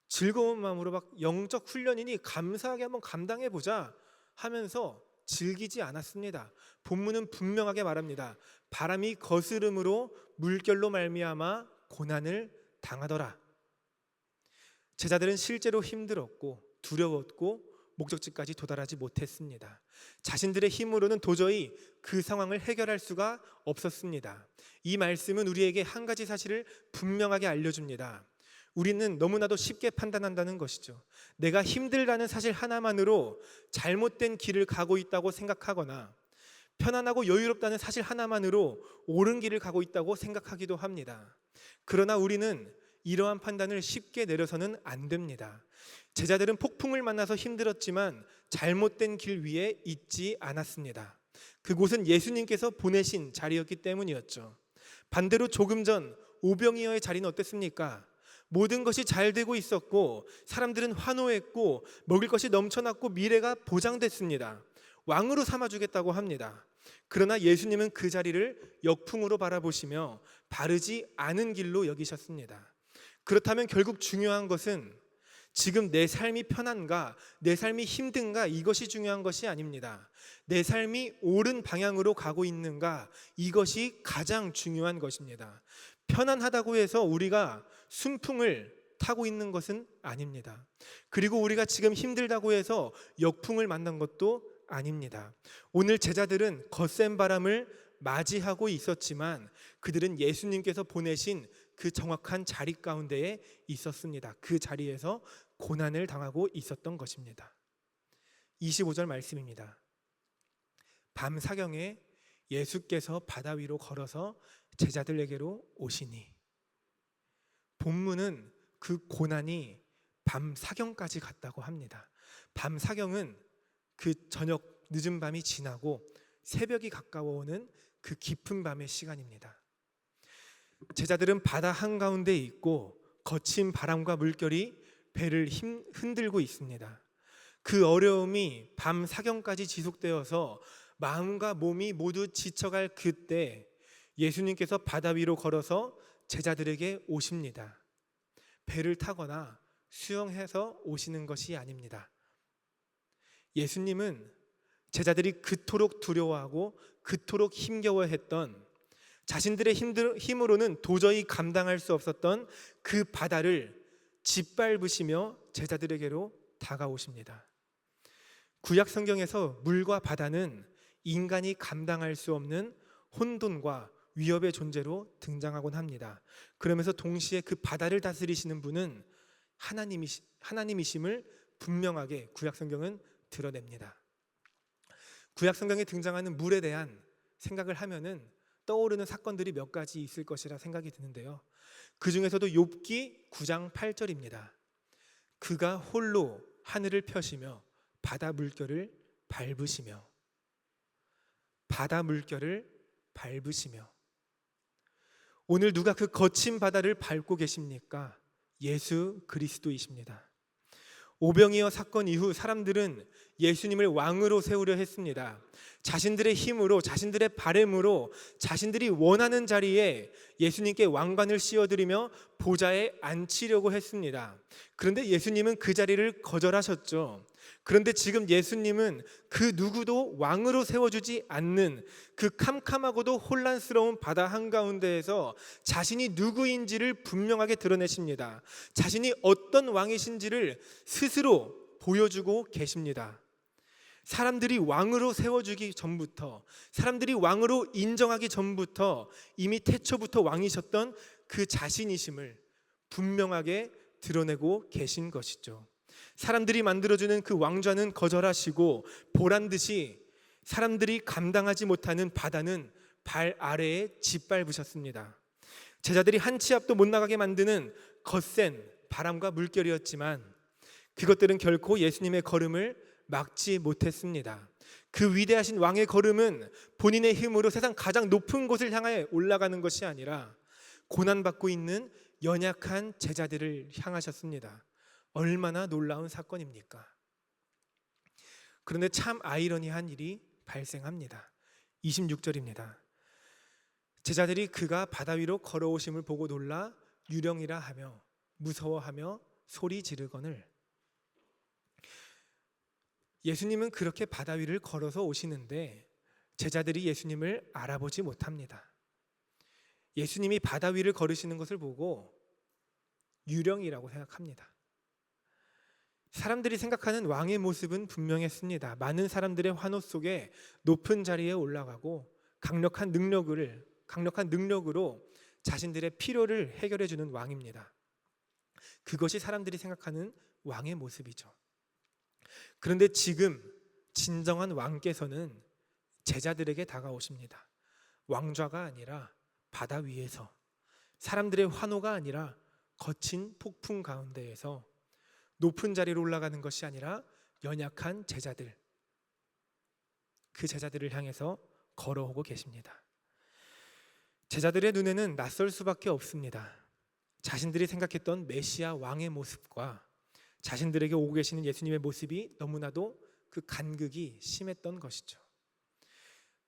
즐거운 마음으로 막 영적 훈련이니 감사하게 한번 감당해 보자 하면서 즐기지 않았습니다. 본문은 분명하게 말합니다. 바람이 거스름으로 물결로 말미암아 고난을 당하더라. 제자들은 실제로 힘들었고 두려웠고 목적지까지 도달하지 못했습니다. 자신들의 힘으로는 도저히 그 상황을 해결할 수가 없었습니다. 이 말씀은 우리에게 한 가지 사실을 분명하게 알려줍니다. 우리는 너무나도 쉽게 판단한다는 것이죠. 내가 힘들다는 사실 하나만으로 잘못된 길을 가고 있다고 생각하거나 편안하고 여유롭다는 사실 하나만으로 옳은 길을 가고 있다고 생각하기도 합니다. 그러나 우리는 이러한 판단을 쉽게 내려서는 안 됩니다. 제자들은 폭풍을 만나서 힘들었지만 잘못된 길 위에 있지 않았습니다. 그곳은 예수님께서 보내신 자리였기 때문이었죠. 반대로 조금 전 오병이어의 자리는 어땠습니까? 모든 것이 잘 되고 있었고 사람들은 환호했고 먹을 것이 넘쳐났고 미래가 보장됐습니다. 왕으로 삼아주겠다고 합니다. 그러나 예수님은 그 자리를 역풍으로 바라보시며 바르지 않은 길로 여기셨습니다. 그렇다면 결국 중요한 것은 지금 내 삶이 편한가, 내 삶이 힘든가 이것이 중요한 것이 아닙니다. 내 삶이 옳은 방향으로 가고 있는가 이것이 가장 중요한 것입니다. 편안하다고 해서 우리가 순풍을 타고 있는 것은 아닙니다. 그리고 우리가 지금 힘들다고 해서 역풍을 만난 것도 아닙니다. 오늘 제자들은 거센 바람을 맞이하고 있었지만 그들은 예수님께서 보내신 그 정확한 자리 가운데에 있었습니다. 그 자리에서 고난을 당하고 있었던 것입니다. 25절 말씀입니다. 밤 사경에 예수께서 바다 위로 걸어서 제자들에게로 오시니. 본문은 그 고난이 밤 사경까지 갔다고 합니다. 밤 사경은 그 저녁 늦은 밤이 지나고 새벽이 가까워오는 그 깊은 밤의 시간입니다. 제자들은 바다 한가운데 있고 거친 바람과 물결이 배를 흔들고 있습니다. 그 어려움이 밤 사경까지 지속되어서 마음과 몸이 모두 지쳐갈 그때 예수님께서 바다 위로 걸어서 제자들에게 오십니다. 배를 타거나 수영해서 오시는 것이 아닙니다. 예수님은 제자들이 그토록 두려워하고 그토록 힘겨워했던 자신들의 힘으로는 도저히 감당할 수 없었던 그 바다를 짓밟으시며 제자들에게로 다가오십니다. 구약 성경에서 물과 바다는 인간이 감당할 수 없는 혼돈과 위협의 존재로 등장하곤 합니다. 그러면서 동시에 그 바다를 다스리시는 분은 하나님이심을 분명하게 구약 성경은 드러냅니다. 구약 성경에 등장하는 물에 대한 생각을 하면은 떠오르는 사건들이 몇 가지 있을 것이라 생각이 드는데요. 그 중에서도 욥기 9장 8절입니다. 그가 홀로 하늘을 펴시며 바다 물결을 밟으시며 오늘 누가 그 거친 바다를 밟고 계십니까? 예수 그리스도이십니다. 오병이어 사건 이후 사람들은 예수님을 왕으로 세우려 했습니다. 자신들의 힘으로, 자신들의 바램으로 자신들이 원하는 자리에 예수님께 왕관을 씌워드리며 보좌에 앉히려고 했습니다. 그런데 예수님은 그 자리를 거절하셨죠. 그런데 지금 예수님은 그 누구도 왕으로 세워주지 않는 그 캄캄하고도 혼란스러운 바다 한가운데에서 자신이 누구인지를 분명하게 드러내십니다. 자신이 어떤 왕이신지를 스스로 보여주고 계십니다. 사람들이 왕으로 세워주기 전부터, 사람들이 왕으로 인정하기 전부터 이미 태초부터 왕이셨던 그 자신이심을 분명하게 드러내고 계신 것이죠. 사람들이 만들어주는 그 왕좌는 거절하시고 보란듯이 사람들이 감당하지 못하는 바다는 발 아래에 짓밟으셨습니다. 제자들이 한 치 앞도 못 나가게 만드는 거센 바람과 물결이었지만 그것들은 결코 예수님의 걸음을 막지 못했습니다. 그 위대하신 왕의 걸음은 본인의 힘으로 세상 가장 높은 곳을 향해 올라가는 것이 아니라 고난받고 있는 연약한 제자들을 향하셨습니다. 얼마나 놀라운 사건입니까? 그런데 참 아이러니한 일이 발생합니다. 26절입니다. 제자들이 그가 바다 위로 걸어오심을 보고 놀라 유령이라 하며 무서워하며 소리 지르거늘. 예수님은 그렇게 바다 위를 걸어서 오시는데 제자들이 예수님을 알아보지 못합니다. 예수님이 바다 위를 걸으시는 것을 보고 유령이라고 생각합니다. 사람들이 생각하는 왕의 모습은 분명했습니다. 많은 사람들의 환호 속에 높은 자리에 올라가고 강력한 능력으로 자신들의 필요를 해결해 주는 왕입니다. 그것이 사람들이 생각하는 왕의 모습이죠. 그런데 지금 진정한 왕께서는 제자들에게 다가오십니다. 왕좌가 아니라 바다 위에서, 사람들의 환호가 아니라 거친 폭풍 가운데에서, 높은 자리로 올라가는 것이 아니라 연약한 제자들, 그 제자들을 향해서 걸어오고 계십니다. 제자들의 눈에는 낯설 수밖에 없습니다. 자신들이 생각했던 메시아 왕의 모습과 자신들에게 오고 계시는 예수님의 모습이 너무나도 그 간극이 심했던 것이죠.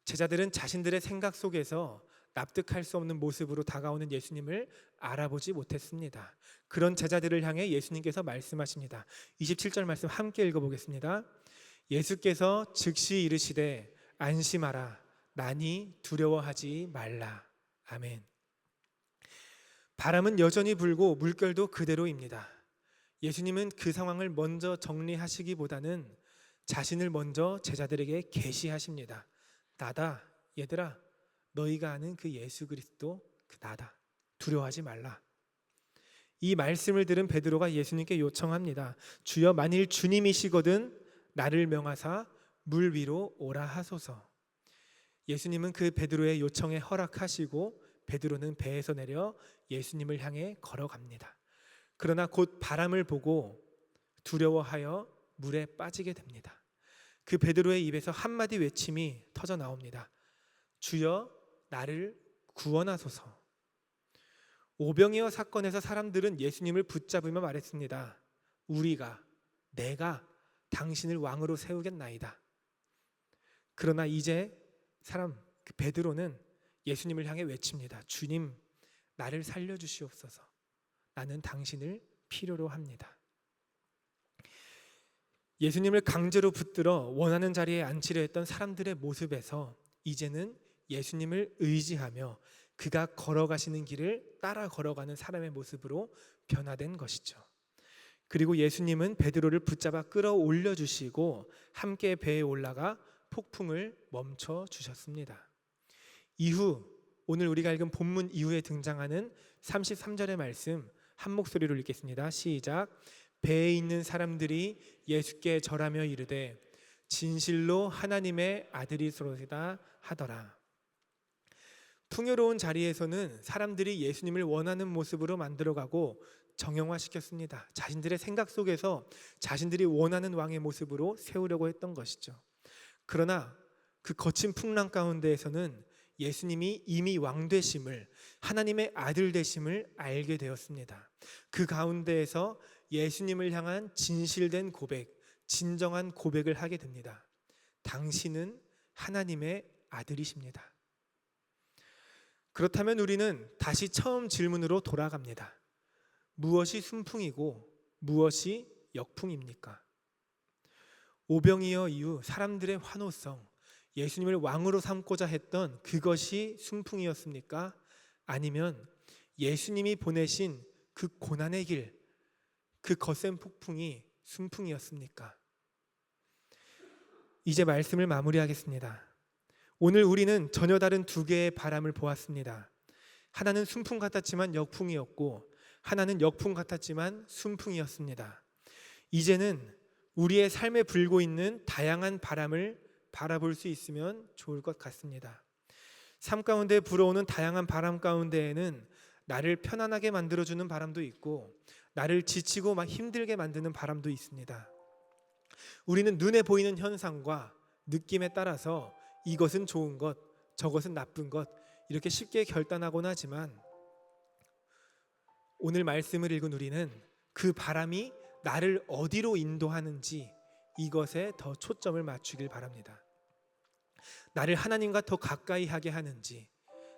제자들은 자신들의 생각 속에서 납득할 수 없는 모습으로 다가오는 예수님을 알아보지 못했습니다. 그런 제자들을 향해 예수님께서 말씀하십니다. 27절 말씀 함께 읽어보겠습니다. 예수께서 즉시 이르시되 안심하라, 나니 두려워하지 말라. 아멘. 바람은 여전히 불고 물결도 그대로입니다. 예수님은 그 상황을 먼저 정리하시기보다는 자신을 먼저 제자들에게 계시하십니다. 나다, 얘들아, 너희가 아는 그 예수 그리스도 그 나다. 두려워하지 말라. 이 말씀을 들은 베드로가 예수님께 요청합니다. 주여, 만일 주님이시거든 나를 명하사 물 위로 오라 하소서. 예수님은 그 베드로의 요청에 허락하시고 베드로는 배에서 내려 예수님을 향해 걸어갑니다. 그러나 곧 바람을 보고 두려워하여 물에 빠지게 됩니다. 그 베드로의 입에서 한마디 외침이 터져 나옵니다. 주여, 나를 구원하소서. 오병이어 사건에서 사람들은 예수님을 붙잡으며 말했습니다. 내가 당신을 왕으로 세우겠나이다. 그러나 이제 베드로는 예수님을 향해 외칩니다. 주님, 나를 살려주시옵소서. 나는 당신을 필요로 합니다. 예수님을 강제로 붙들어 원하는 자리에 앉히려 했던 사람들의 모습에서 이제는 예수님을 의지하며 그가 걸어가시는 길을 따라 걸어가는 사람의 모습으로 변화된 것이죠. 그리고 예수님은 베드로를 붙잡아 끌어올려 주시고 함께 배에 올라가 폭풍을 멈춰 주셨습니다. 이후 오늘 우리가 읽은 본문 이후에 등장하는 33절의 말씀 한 목소리로 읽겠습니다. 시작. 배에 있는 사람들이 예수께 절하며 이르되 진실로 하나님의 아들이시로다 하더라. 풍요로운 자리에서는 사람들이 예수님을 원하는 모습으로 만들어가고 정형화시켰습니다. 자신들의 생각 속에서 자신들이 원하는 왕의 모습으로 세우려고 했던 것이죠. 그러나 그 거친 풍랑 가운데에서는 예수님이 이미 왕 되심을, 하나님의 아들 되심을 알게 되었습니다. 그 가운데에서 예수님을 향한 진실된 고백, 진정한 고백을 하게 됩니다. 당신은 하나님의 아들이십니다. 그렇다면 우리는 다시 처음 질문으로 돌아갑니다. 무엇이 순풍이고 무엇이 역풍입니까? 오병이어 이후 사람들의 환호성, 예수님을 왕으로 삼고자 했던 그것이 순풍이었습니까? 아니면 예수님이 보내신 그 고난의 길, 그 거센 폭풍이 순풍이었습니까? 이제 말씀을 마무리하겠습니다. 오늘 우리는 전혀 다른 두 개의 바람을 보았습니다. 하나는 순풍 같았지만 역풍이었고, 하나는 역풍 같았지만 순풍이었습니다. 이제는 우리의 삶에 불고 있는 다양한 바람을 바라볼 수 있으면 좋을 것 같습니다. 삶 가운데 불어오는 다양한 바람 가운데에는 나를 편안하게 만들어주는 바람도 있고, 나를 지치고 막 힘들게 만드는 바람도 있습니다. 우리는 눈에 보이는 현상과 느낌에 따라서 이것은 좋은 것, 저것은 나쁜 것, 이렇게 쉽게 결단하곤 하지만, 오늘 말씀을 읽은 우리는 그 바람이 나를 어디로 인도하는지 이것에 더 초점을 맞추길 바랍니다. 나를 하나님과 더 가까이 하게 하는지,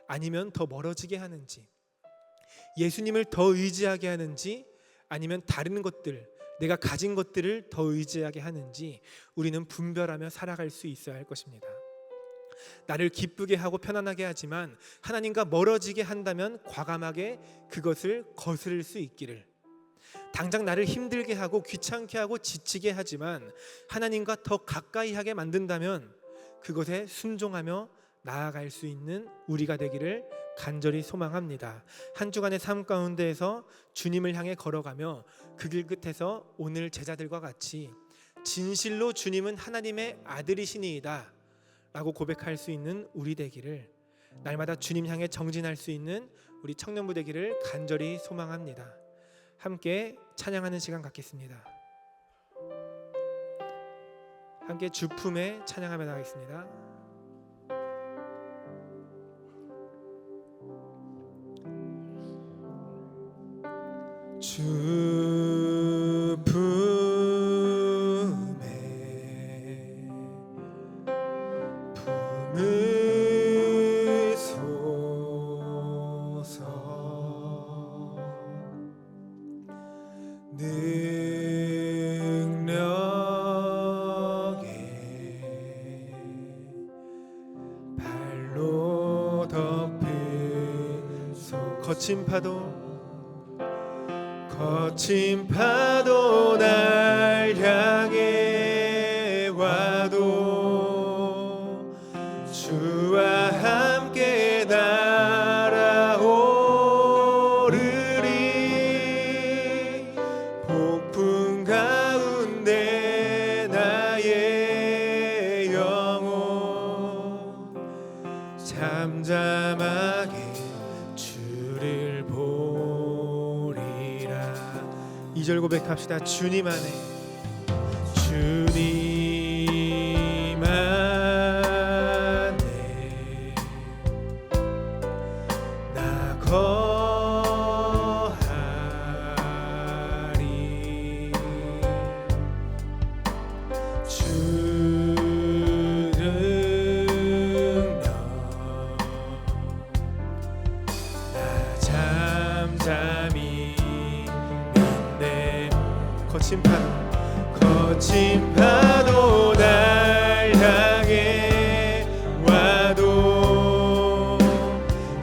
아니면 더 멀어지게 하는지, 예수님을 더 의지하게 하는지, 아니면 다른 것들, 내가 가진 것들을 더 의지하게 하는지 우리는 분별하며 살아갈 수 있어야 할 것입니다. 나를 기쁘게 하고 편안하게 하지만 하나님과 멀어지게 한다면 과감하게 그것을 거스를 수 있기를, 당장 나를 힘들게 하고 귀찮게 하고 지치게 하지만 하나님과 더 가까이 하게 만든다면 그것에 순종하며 나아갈 수 있는 우리가 되기를 간절히 소망합니다. 한 주간의 삶 가운데에서 주님을 향해 걸어가며 그 길 끝에서 오늘 제자들과 같이 진실로 주님은 하나님의 아들이시니이다 라고 고백할 수 있는 우리 되기를, 날마다 주님 향해 정진할 수 있는 우리 청년부 되기를 간절히 소망합니다. 함께 찬양하는 시간 갖겠습니다. 함께 주품에 찬양하며 나가겠습니다. 주품에 품으소서. 능력에 발로 덮으소. 거친 파도 날 향해 와도 주와 함께 날아오르리. 폭풍 가운데 나의 영혼 잠잠하게 주를 보리라. 2절 고백합시다. 주님 안에, 주님 안에 나 거하리. 주 능력 나 잠잠히 거친 파도 날 향해 와도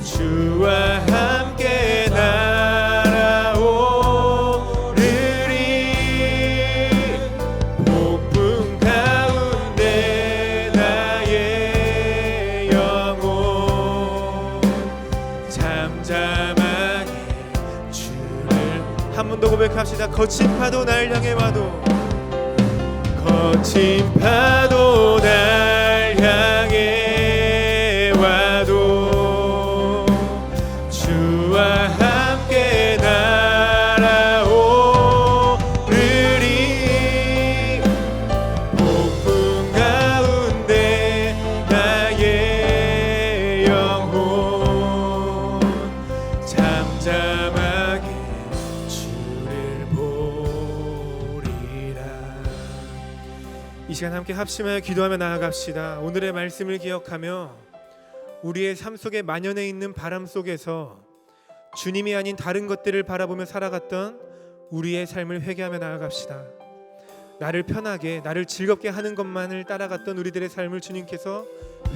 주와 함께 날아오르리. 폭풍 가운데 나의 영혼 잠잠하게 주를. 한 번 더 고백합시다. 거친 파도 날 향해 와도, 거친 파도 날 향해 와도 주와 함께 날아오르리. 폭풍 가운데 나의 영혼 잠잠하게 주를 보리라. 시간 함께 합심하여 기도하며 나아갑시다. 오늘의 말씀을 기억하며 우리의 삶 속에 만연해 있는 바람 속에서 주님이 아닌 다른 것들을 바라보며 살아갔던 우리의 삶을 회개하며 나아갑시다. 나를 편하게, 나를 즐겁게 하는 것만을 따라갔던 우리들의 삶을 주님께서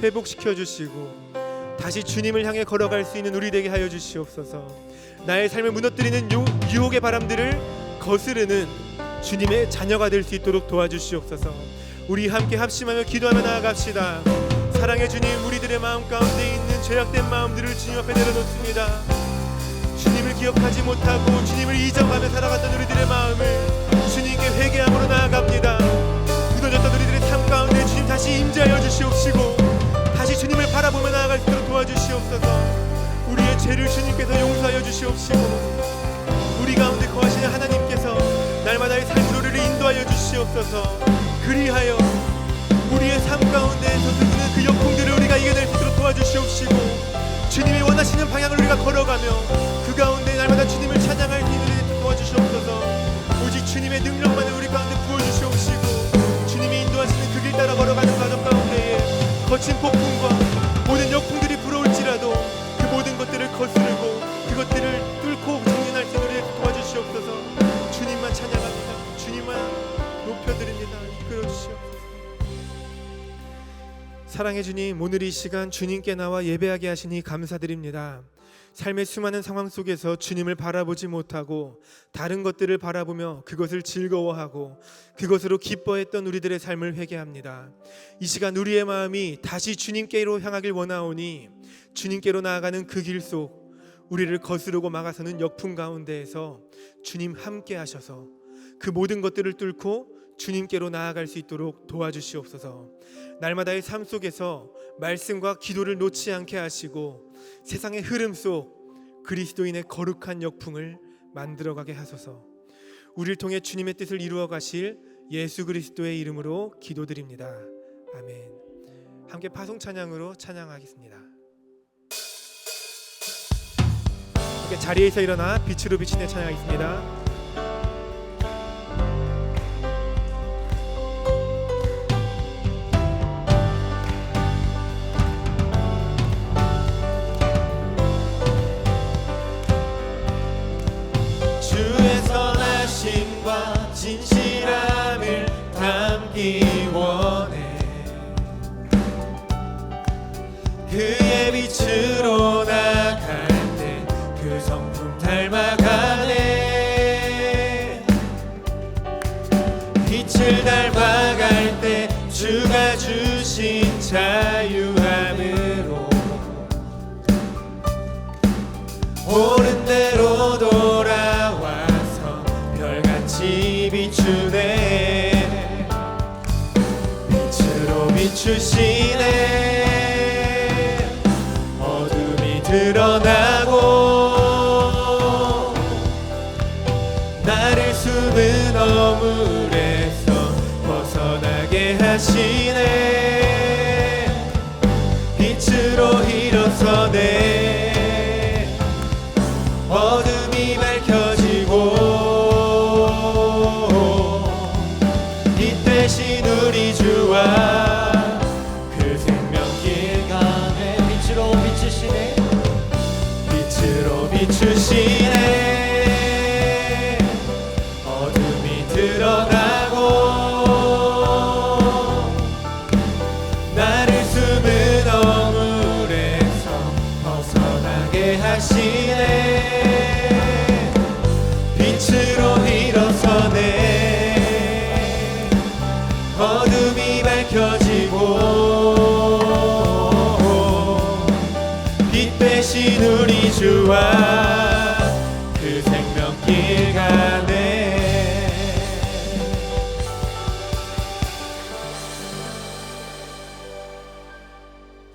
회복시켜 주시고 다시 주님을 향해 걸어갈 수 있는 우리 되게 하여 주시옵소서. 나의 삶을 무너뜨리는 유혹의 바람들을 거스르는 주님의 자녀가 될 수 있도록 도와주시옵소서. 우리 함께 합심하며 기도하며 나아갑시다. 사랑의 주님, 우리들의 마음 가운데 있는 죄악된 마음들을 주님 앞에 내려놓습니다. 주님을 기억하지 못하고 주님을 잊어가며 살아갔던 우리들의 마음을 주님께 회개함으로 나아갑니다. 무너졌던 우리들의 삶 가운데 주님 다시 임재하여 주시옵시고 다시 주님을 바라보며 나아갈 수 있도록 도와주시옵소서. 우리의 죄를 주님께서 용서하여 주시옵시고 우리 가운데 거하시는 하나님께서 날마다의 삶의 노래를 인도하여 주시옵소서. 그리하여 우리의 삶 가운데에서 드는 그 역풍들을 우리가 이겨낼 수 있도록 도와주시옵시고 주님이 원하시는 방향을 우리가 걸어가며 그 가운데 날마다 주님을 찬양할 수 있는 도와주시옵소서. 오직 주님의 능력만을 우리 가운데 부어주시옵시고 주님이 인도하시는 그 길 따라 걸어가는 과정 가운데에 거친 폭풍과 모든 역풍들이 불어올지라도 그 모든 것들을 거스르고 그것들을 뚫고 정진할 수 있는 우리 도와주시옵소서. 주님만 찬양합니다. 주님만 높여드립니다. 이끌어주시옵소서. 사랑의 주님, 오늘 이 시간 주님께 나와 예배하게 하시니 감사드립니다. 삶의 수많은 상황 속에서 주님을 바라보지 못하고 다른 것들을 바라보며 그것을 즐거워하고 그것으로 기뻐했던 우리들의 삶을 회개합니다. 이 시간 우리의 마음이 다시 주님께로 향하길 원하오니 주님께로 나아가는 그 길 속 우리를 거스르고 막아서는 역풍 가운데에서 주님 함께 하셔서 그 모든 것들을 뚫고 주님께로 나아갈 수 있도록 도와주시옵소서. 날마다의 삶 속에서 말씀과 기도를 놓지 않게 하시고 세상의 흐름 속 그리스도인의 거룩한 역풍을 만들어가게 하소서. 우리를 통해 주님의 뜻을 이루어 가실 예수 그리스도의 이름으로 기도드립니다. 아멘. 함께 파송 찬양으로 찬양하겠습니다. 함께 자리에서 일어나 빛으로 비치는 찬양하겠습니다. 진실함을 담기 원해. 그의 빛으로 나갈 때 그 성품 닮아가네. 빛을 닮아갈 때 주가 주신 자유함으로 옳은 대로 돌아와서 별같이 비추네. 빛으로 비추시네. 어둠이 드러나고 나를 숨은 어물에서 벗어나게 하시네. 빛으로 일어서네. 어둠이 밝혀지고 대신 우리 주와 그 생명길 가네. 빛으로 비추시네. 빛으로 비추시네. 어둠이 드러나고 나를 숨은 어물에서 벗어나게 하시네. 빛으로 일어서네. 어둠이 밝혀지고 빛 대신 우리 주와 그 생명길 가네.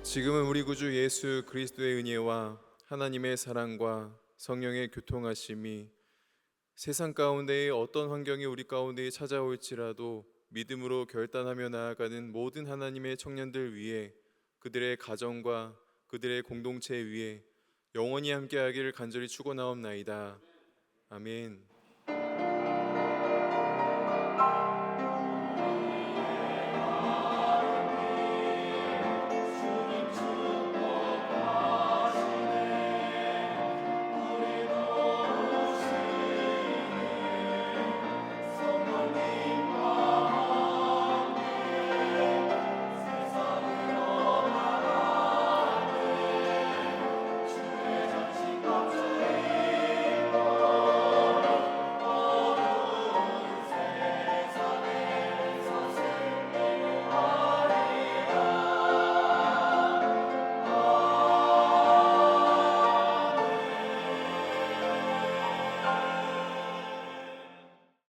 지금은 우리 구주 예수 그리스도의 은혜와 하나님의 사랑과 성령의 교통하심이 세상 가운데의 어떤 환경이 우리 가운데 찾아올지라도 믿음으로 결단하며 나아가는 모든 하나님의 청년들 위해, 그들의 가정과 그들의 공동체 위에 영원히 함께하기를 간절히 축원하옵나이다. 아멘.